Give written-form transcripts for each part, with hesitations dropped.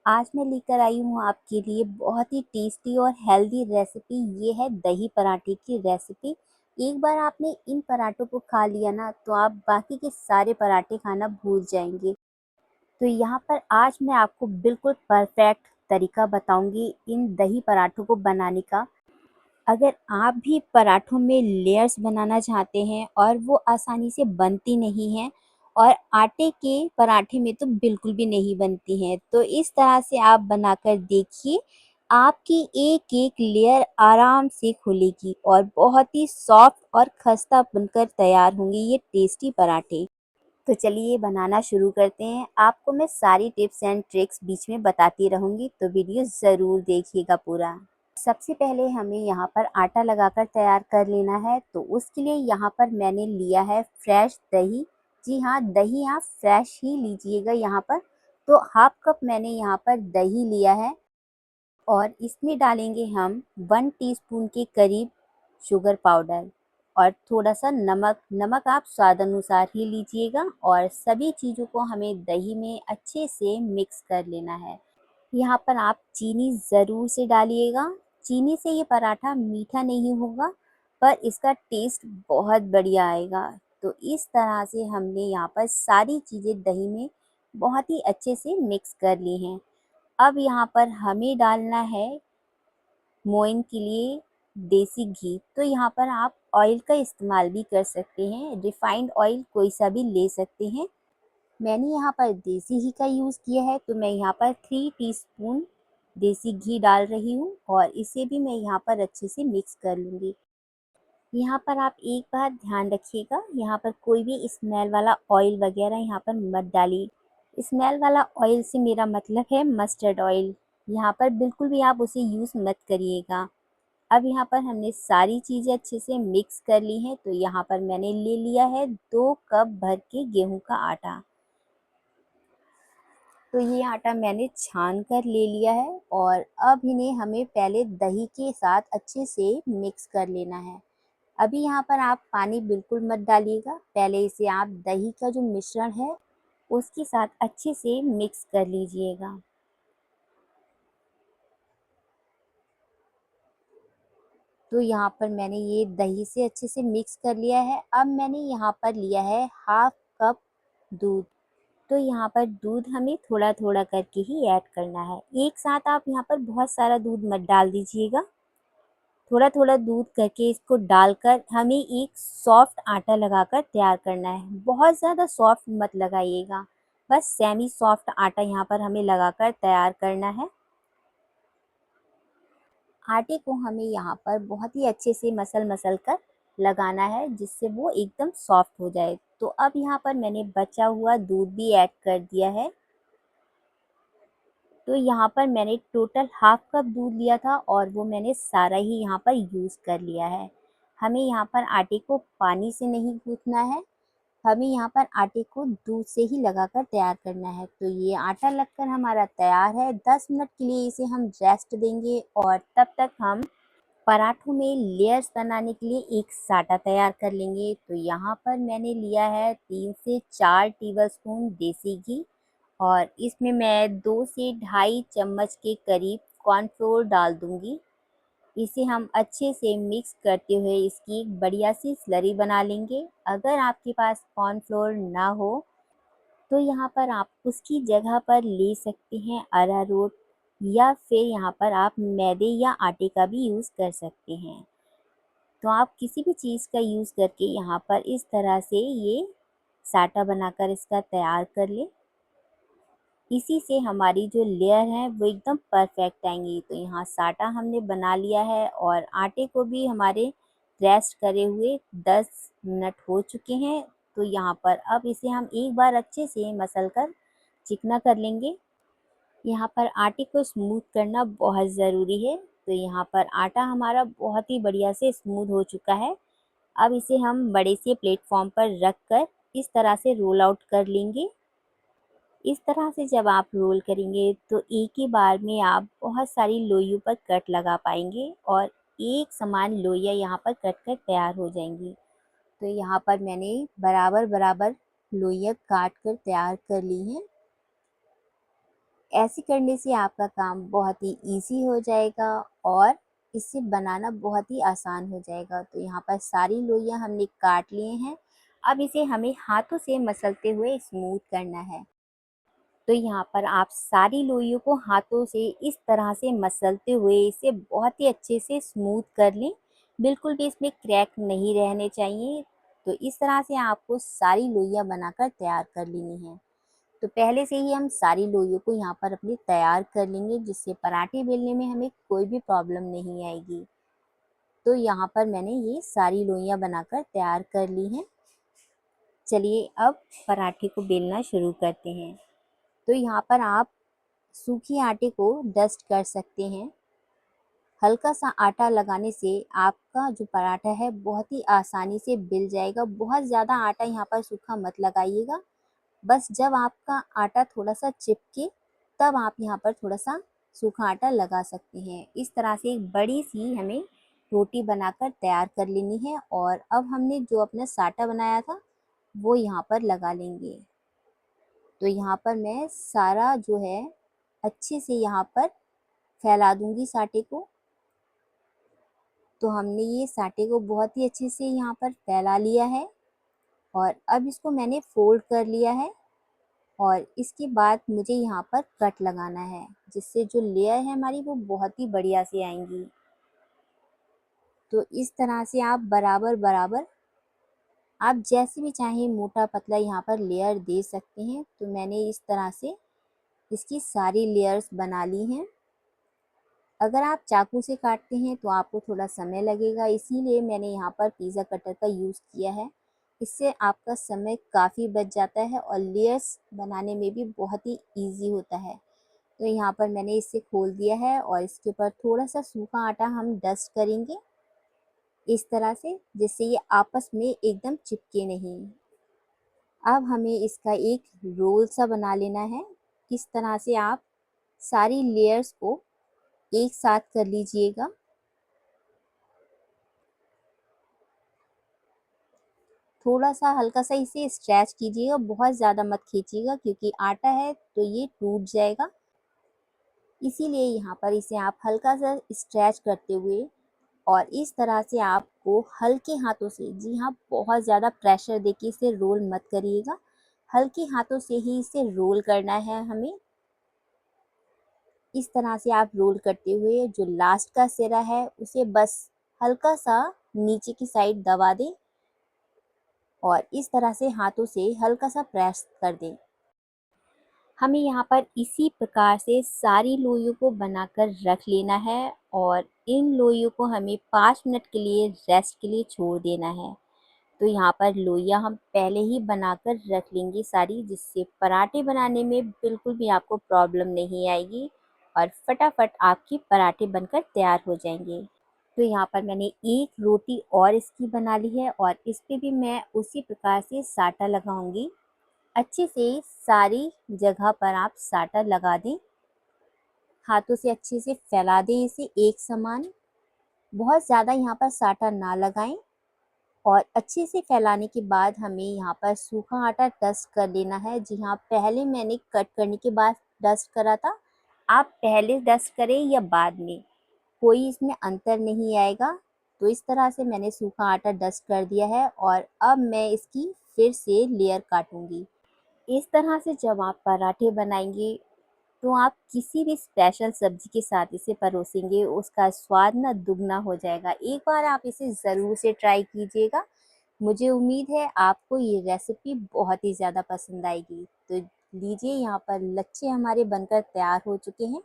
आज मैं लेकर आई हूँ आपके लिए बहुत ही टेस्टी और हेल्दी रेसिपी। ये है दही पराठे की रेसिपी। एक बार आपने इन पराठों को खा लिया ना तो आप बाकी के सारे पराठे खाना भूल जाएंगे। तो यहाँ पर आज मैं आपको बिल्कुल परफेक्ट तरीका बताऊंगी इन दही पराठों को बनाने का। अगर आप भी पराठों में लेयर्स बनाना चाहते हैं और वो आसानी से बनती नहीं हैं और आटे के पराठे में तो बिल्कुल भी नहीं बनती हैं, तो इस तरह से आप बनाकर देखिए। आपकी एक एक लेयर आराम से खुलेगी और बहुत ही सॉफ्ट और खस्ता बनकर तैयार होंगे ये टेस्टी पराठे। तो चलिए बनाना शुरू करते हैं। आपको मैं सारी टिप्स एंड ट्रिक्स बीच में बताती रहूँगी, तो वीडियो ज़रूर देखिएगा पूरा। सबसे पहले हमें यहाँ पर आटा लगाकर तैयार कर लेना है, तो उसके लिए यहाँ पर मैंने लिया है फ्रेश दही। जी हाँ, दही आप फ्रेश ही लीजिएगा यहाँ पर। तो हाफ कप मैंने यहाँ पर दही लिया है और इसमें डालेंगे हम 1 टीस्पून के करीब शुगर पाउडर और थोड़ा सा नमक। नमक आप स्वाद अनुसार ही लीजिएगा और सभी चीज़ों को हमें दही में अच्छे से मिक्स कर लेना है। यहाँ पर आप चीनी ज़रूर से डालिएगा। चीनी से ये पराठा मीठा नहीं होगा, पर इसका टेस्ट बहुत बढ़िया आएगा। तो इस तरह से हमने यहाँ पर सारी चीज़ें दही में बहुत ही अच्छे से मिक्स कर ली हैं। अब यहाँ पर हमें डालना है मोइन के लिए देसी घी। तो यहाँ पर आप ऑयल का इस्तेमाल भी कर सकते हैं, रिफाइंड ऑयल कोई सा भी ले सकते हैं। मैंने यहाँ पर देसी घी का यूज़ किया है, तो मैं यहाँ पर 3 टीस्पून देसी घी डाल रही हूँ और इसे भी मैं यहाँ पर अच्छे से मिक्स कर लूँगी। यहाँ पर आप एक बात ध्यान रखिएगा, यहाँ पर कोई भी स्मेल वाला ऑयल वगैरह यहाँ पर मत डालिए। स्मेल वाला ऑयल से मेरा मतलब है मस्टर्ड ऑयल। यहाँ पर बिल्कुल भी आप उसे यूज़ मत करिएगा। अब यहाँ पर हमने सारी चीज़ें अच्छे से मिक्स कर ली हैं, तो यहाँ पर मैंने ले लिया है 2 कप भर के गेहूँ का आटा। तो ये आटा मैंने छान कर ले लिया है और अब इन्हें हमें पहले दही के साथ अच्छे से मिक्स कर लेना है। अभी यहाँ पर आप पानी बिल्कुल मत डालिएगा, पहले इसे आप दही का जो मिश्रण है उसके साथ अच्छे से मिक्स कर लीजिएगा। तो यहाँ पर मैंने ये दही से अच्छे से मिक्स कर लिया है। अब मैंने यहाँ पर लिया है हाफ कप दूध। तो यहाँ पर दूध हमें थोड़ा थोड़ा करके ही ऐड करना है, एक साथ आप यहाँ पर बहुत सारा दूध मत डाल दीजिएगा। थोड़ा थोड़ा दूध करके इसको डालकर हमें एक सॉफ्ट आटा लगाकर तैयार करना है। बहुत ज़्यादा सॉफ्ट मत लगाइएगा, बस सेमी सॉफ्ट आटा यहाँ पर हमें लगाकर तैयार करना है। आटे को हमें यहाँ पर बहुत ही अच्छे से मसल मसल कर लगाना है, जिससे वो एकदम सॉफ्ट हो जाए। तो अब यहाँ पर मैंने बचा हुआ दूध भी ऐड कर दिया है। तो यहाँ पर मैंने टोटल हाफ कप दूध लिया था और वो मैंने सारा ही यहाँ पर यूज़ कर लिया है। हमें यहाँ पर आटे को पानी से नहीं गूँथना है, हमें यहाँ पर आटे को दूध से ही लगाकर तैयार करना है। तो ये आटा लगकर हमारा तैयार है। 10 मिनट के लिए इसे हम रेस्ट देंगे और तब तक हम पराठों में लेयर्स बनाने के लिए एक साटा तैयार कर लेंगे। तो यहाँ पर मैंने लिया है 3 से 4 टेबलस्पून देसी घी और इसमें मैं 2 से ढाई चम्मच के करीब कॉर्नफ्लोर डाल दूँगी। इसे हम अच्छे से मिक्स करते हुए इसकी एक बढ़िया सी स्लरी बना लेंगे। अगर आपके पास कॉर्नफ्लोर ना हो तो यहाँ पर आप उसकी जगह पर ले सकते हैं अरारोट, या फिर यहाँ पर आप मैदे या आटे का भी यूज़ कर सकते हैं। तो आप किसी भी चीज़ का यूज़ करके यहाँ पर इस तरह से ये साटा बनाकर इसका तैयार कर लें। इसी से हमारी जो लेयर है वो एकदम परफेक्ट आएंगी। तो यहाँ साटा हमने बना लिया है और आटे को भी हमारे रेस्ट करे हुए 10 मिनट हो चुके हैं। तो यहाँ पर अब इसे हम एक बार अच्छे से मसल कर चिकना कर लेंगे। यहाँ पर आटे को स्मूथ करना बहुत ज़रूरी है। तो यहाँ पर आटा हमारा बहुत ही बढ़िया से स्मूथ हो चुका है। अब इसे हम बड़े से प्लेटफॉर्म पर रख कर इस तरह से रोल आउट कर लेंगे। इस तरह से जब आप रोल करेंगे तो एक ही बार में आप बहुत सारी लोइयों पर कट लगा पाएंगे और एक समान लोइयाँ यहाँ पर कट कर तैयार हो जाएंगी। तो यहाँ पर मैंने बराबर बराबर लोइयाँ काट कर तैयार कर ली हैं। ऐसे करने से आपका काम बहुत ही ईज़ी हो जाएगा और इसे बनाना बहुत ही आसान हो जाएगा। तो यहाँ पर सारी लोइयाँ हमने काट लिए हैं। अब इसे हमें हाथों से मसलते हुए स्मूथ करना है। तो यहाँ पर आप सारी लोइयों को हाथों से इस तरह से मसलते हुए इसे बहुत ही अच्छे से स्मूथ कर लें। बिल्कुल भी इसमें क्रैक नहीं रहने चाहिए। तो इस तरह से आपको सारी लोइयाँ बनाकर तैयार कर लेनी है। तो पहले से ही हम सारी लोइयों को यहाँ पर अपने तैयार कर लेंगे, जिससे पराठे बेलने में हमें कोई भी प्रॉब्लम नहीं आएगी। तो यहाँ पर मैंने ये सारी लोइयाँ बनाकर तैयार कर ली हैं। चलिए अब पराठे को बेलना शुरू करते हैं। तो यहाँ पर आप सूखे आटे को डस्ट कर सकते हैं। हल्का सा आटा लगाने से आपका जो पराठा है बहुत ही आसानी से बिल जाएगा। बहुत ज़्यादा आटा यहाँ पर सूखा मत लगाइएगा। बस जब आपका आटा थोड़ा-सा चिपके, तब आप यहाँ पर थोड़ा-सा सूखा आटा लगा सकते हैं। इस तरह से एक बड़ी-सी हमें रोटी बनाकर तैयार कर लेनी है और अब हमने जो अपना साटा बनाया था, वो यहाँ पर लगा लेंगे। तो यहाँ पर मैं सारा जो है अच्छे से यहाँ पर फैला दूँगी साटे को। तो हमने ये साटे को बहुत ही अच्छे से यहाँ पर फैला लिया है और अब इसको मैंने फ़ोल्ड कर लिया है। और इसके बाद मुझे यहाँ पर कट लगाना है, जिससे जो लेयर है हमारी वो बहुत ही बढ़िया से आएंगी। तो इस तरह से आप बराबर बराबर आप जैसे भी चाहें मोटा पतला यहाँ पर लेयर दे सकते हैं। तो मैंने इस तरह से इसकी सारी लेयर्स बना ली हैं। अगर आप चाकू से काटते हैं तो आपको थोड़ा समय लगेगा, इसीलिए मैंने यहाँ पर पिज़्ज़ा कटर का यूज़ किया है। इससे आपका समय काफ़ी बच जाता है और लेयर्स बनाने में भी बहुत ही ईज़ी होता है। तो यहाँ पर मैंने इसे खोल दिया है और इसके ऊपर थोड़ा-सा सूखा आटा हम डस्ट करेंगे, इस तरह से, जिससे ये आपस में एकदम चिपके नहीं। अब हमें इसका एक रोल सा बना लेना है। इस तरह से आप सारी लेयर्स को एक साथ कर लीजिएगा। थोड़ा-सा हल्का-सा इसे स्ट्रेच कीजिएगा, बहुत ज़्यादा मत खींचिएगा क्योंकि आटा है तो ये टूट जाएगा। इसीलिए यहाँ पर इसे आप हल्का-सा स्ट्रेच करते हुए और इस तरह से आपको हल्के हाथों से, जी हाँ, बहुत ज़्यादा प्रेशर देके इसे रोल मत करिएगा। हल्के हाथों से ही इसे रोल करना है हमें। इस तरह से आप रोल करते हुए जो लास्ट का सिरा है उसे बस हल्का-सा नीचे की साइड दबा दें और इस तरह से हाथों से हल्का-सा प्रेस कर दें। हमें यहाँ पर इसी प्रकार से सारी लोइयों को बनाकर रख लेना है और इन लोइयों को हमें 5 मिनट के लिए रेस्ट के लिए छोड़ देना है। तो यहाँ पर लोइयाँ हम पहले ही बनाकर रख लेंगे सारी, जिससे पराठे बनाने में बिल्कुल भी आपको प्रॉब्लम नहीं आएगी और फटाफट आपके पराठे बनकर तैयार हो जाएंगे। तो यहाँ पर मैंने एक रोटी और इसकी बना ली है और इस पे भी मैं उसी प्रकार से साटा लगाऊंगी। अच्छे से सारी जगह पर आप साटा लगा दें, हाथों से अच्छे से फैला दें इसे एक समान। बहुत ज़्यादा यहाँ पर साटा ना लगाएं और अच्छे से फैलाने के बाद हमें यहाँ पर सूखा आटा डस्ट कर लेना है। जी हाँ, पहले मैंने कट करने के बाद डस्ट करा था, आप पहले डस्ट करें या बाद में, कोई इसमें अंतर नहीं आएगा। तो इस तरह से मैंने सूखा आटा डस्ट कर दिया है और अब मैं इसकी फिर से लेयर काटूंगी। इस तरह से जब आप पराठे बनाएंगे तो आप किसी भी स्पेशल सब्जी के साथ इसे परोसेंगे, उसका स्वाद ना दुगना हो जाएगा। एक बार आप इसे ज़रूर से ट्राई कीजिएगा। मुझे उम्मीद है आपको ये रेसिपी बहुत ही ज़्यादा पसंद आएगी। तो लीजिए, यहाँ पर लच्छे हमारे बनकर तैयार हो चुके हैं।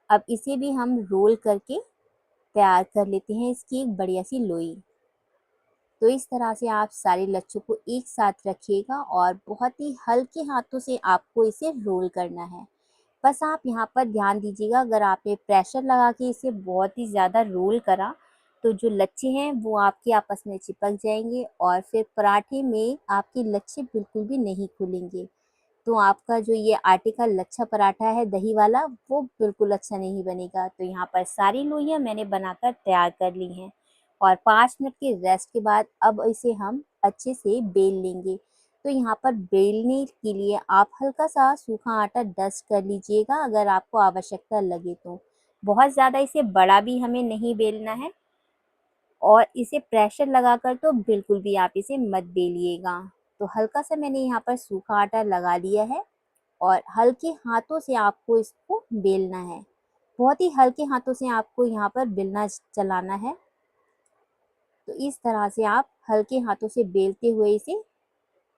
अब इसे भी हम रोल करके तैयार कर लेते हैं इसकी एक बढ़िया सी लोई। तो इस तरह से आप सारे लच्छों को एक साथ रखिएगा और बहुत ही हल्के हाथों से आपको इसे रोल करना है। बस आप यहाँ पर ध्यान दीजिएगा, अगर आपने प्रेशर लगा के इसे बहुत ही ज़्यादा रोल करा तो जो लच्छे हैं वो आपके आपस में चिपक जाएंगे और फिर पराठे में आपके लच्छे बिल्कुल भी नहीं खुलेंगे। तो आपका जो ये आटे का लच्छा पराठा है दही वाला, वो बिल्कुल अच्छा नहीं बनेगा। तो यहाँ पर सारी लोइयाँ मैंने बनाकर तैयार कर ली हैं और 5 मिनट के रेस्ट के बाद अब इसे हम अच्छे से बेल लेंगे। तो यहाँ पर बेलने के लिए आप हल्का सा सूखा आटा डस्ट कर लीजिएगा अगर आपको आवश्यकता लगे तो। बहुत ज़्यादा इसे बड़ा भी हमें नहीं बेलना है और इसे प्रेशर लगाकर तो बिल्कुल भी आप इसे मत बेलिएगा। तो हल्का सा मैंने यहाँ पर सूखा आटा लगा लिया है और हल्के हाथों से आपको इसको बेलना है। बहुत ही हल्के हाथों से आपको यहाँ पर बेलना चलाना है। तो इस तरह से आप हल्के हाथों से बेलते हुए इसे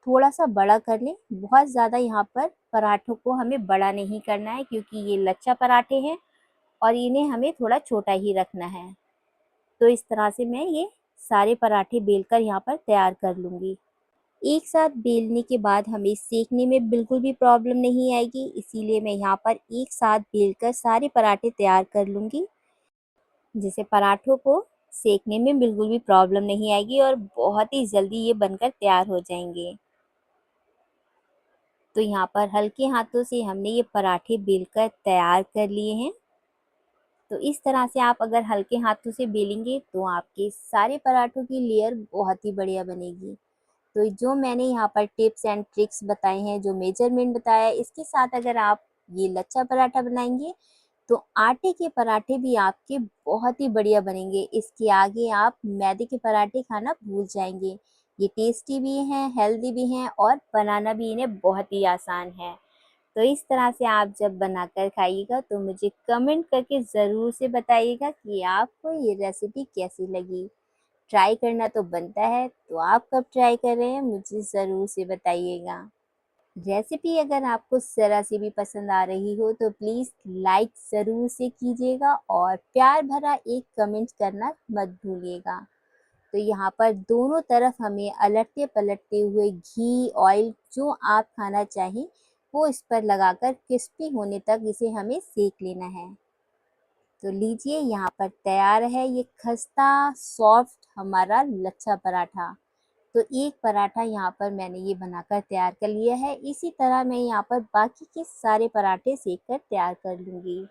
थोड़ा सा बड़ा कर लें। बहुत ज़्यादा यहाँ पर पराठों को हमें बड़ा नहीं करना है क्योंकि ये लच्छा पराठे हैं और इन्हें हमें थोड़ा छोटा ही रखना है। तो इस तरह से मैं ये सारे पराठे बेलकर यहाँ पर तैयार कर लूँगी। एक साथ बेलने के बाद हमें सेकने में बिल्कुल भी प्रॉब्लम नहीं आएगी, इसीलिए मैं यहाँ पर एक साथ बेलकर सारे पराठे तैयार कर लूँगी, जिससे पराठों को सेकने में बिल्कुल भी प्रॉब्लम नहीं आएगी और बहुत ही जल्दी ये बनकर तैयार हो जाएंगे। तो यहाँ पर हल्के हाथों से हमने ये पराठे बेलकर तैयार कर लिए हैं। तो इस तरह से आप अगर हल्के हाथों से बेलेंगे तो आपके सारे पराठों की लेयर बहुत ही बढ़िया बनेगी। तो जो मैंने यहाँ पर टिप्स एंड ट्रिक्स बताए हैं, जो मेजरमेंट बताया है, इसके साथ अगर आप ये लच्छा पराठा बनाएंगे तो आटे के पराठे भी आपके बहुत ही बढ़िया बनेंगे। इसके आगे आप मैदे के पराठे खाना भूल जाएंगे। ये टेस्टी भी हैं, हेल्दी भी हैं और बनाना भी इन्हें बहुत ही आसान है। तो इस तरह से आप जब बनाकर खाइएगा तो मुझे कमेंट करके ज़रूर से बताइएगा कि आपको ये रेसिपी कैसी लगी। ट्राई करना तो बनता है, तो आप कब ट्राई कर रहे हैं मुझे ज़रूर से बताइएगा। रेसिपी अगर आपको ज़रा सी भी पसंद आ रही हो तो प्लीज़ लाइक ज़रूर से कीजिएगा और प्यार भरा एक कमेंट करना मत भूलिएगा। तो यहाँ पर दोनों तरफ हमें अलटते पलटते हुए घी, ऑयल जो आप खाना चाहें वो इस पर लगाकर क्रिस्पी होने तक इसे हमें सेक लेना है। तो लीजिए यहाँ पर तैयार है ये खस्ता सॉफ्ट हमारा लच्छा पराठा। तो एक पराठा यहाँ पर मैंने ये बनाकर तैयार कर लिया है। इसी तरह मैं यहाँ पर बाकी के सारे पराठे सेक कर तैयार कर लूँगी।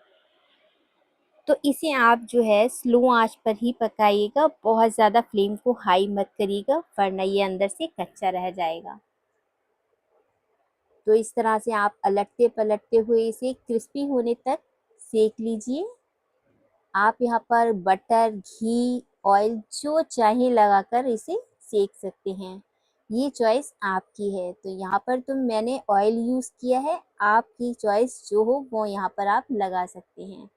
तो इसे आप जो है स्लो आंच पर ही पकाइएगा, बहुत ज़्यादा फ्लेम को हाई मत करिएगा वरना ये अंदर से कच्चा रह जाएगा। तो इस तरह से आप अलटते पलटते हुए इसे क्रिस्पी होने तक सेक लीजिए। आप यहाँ पर बटर, घी, ऑयल जो चाहे लगाकर इसे सेक सकते हैं। ये चॉइस आपकी है। तो यहाँ पर तो मैंने ऑयल यूज़ किया है, आपकी चॉइस जो हो वो यहाँ पर आप लगा सकते हैं।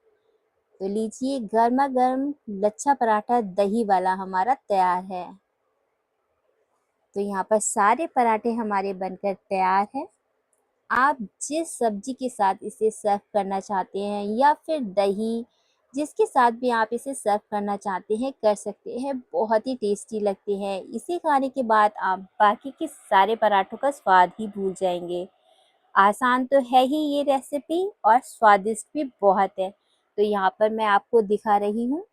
तो लीजिए गर्मा गर्म लच्छा पराठा दही वाला हमारा तैयार है। तो यहाँ पर सारे पराठे हमारे बनकर तैयार हैं। आप जिस सब्जी के साथ इसे सर्व करना चाहते हैं या फिर दही, जिसके साथ भी आप इसे सर्व करना चाहते हैं कर सकते हैं। बहुत ही टेस्टी लगते हैं। इसे खाने के बाद आप बाकी के सारे पराठों का स्वाद ही भूल जाएंगे। आसान तो है ही ये रेसिपी और स्वादिष्ट भी बहुत है। तो यहाँ पर मैं आपको दिखा रही हूँ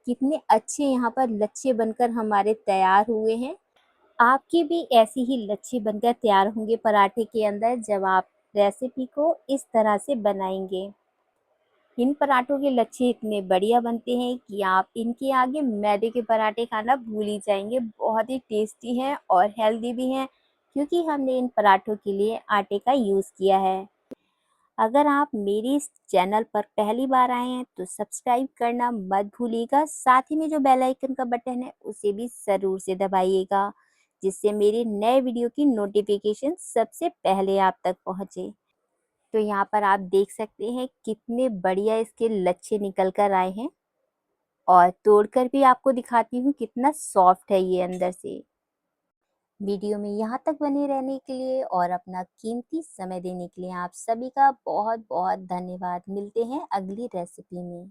कितने अच्छे यहाँ पर लच्छे बनकर हमारे तैयार हुए हैं। आपके भी ऐसी ही लच्छे बनकर तैयार होंगे पराठे के अंदर जब आप रेसिपी को इस तरह से बनाएंगे। इन पराठों के लच्छे इतने बढ़िया बनते हैं कि आप इनके आगे मैदे के पराठे खाना भूल ही जाएंगे। बहुत ही टेस्टी हैं और हेल्दी भी हैं क्योंकि हमने इन पराठों के लिए आटे का यूज़ किया है। अगर आप मेरे इस चैनल पर पहली बार आए हैं तो सब्सक्राइब करना मत भूलिएगा। साथ ही में जो बेल आइकन का बटन है उसे भी ज़रूर से दबाइएगा, जिससे मेरे नए वीडियो की नोटिफिकेशन सबसे पहले आप तक पहुंचे। तो यहाँ पर आप देख सकते हैं कितने बढ़िया इसके लच्छे निकल कर आए हैं और तोड़कर भी आपको दिखाती हूँ कितना सॉफ्ट है ये अंदर से। वीडियो में यहाँ तक बने रहने के लिए और अपना कीमती समय देने के लिए आप सभी का बहुत बहुत धन्यवाद। मिलते हैं अगली रेसिपी में।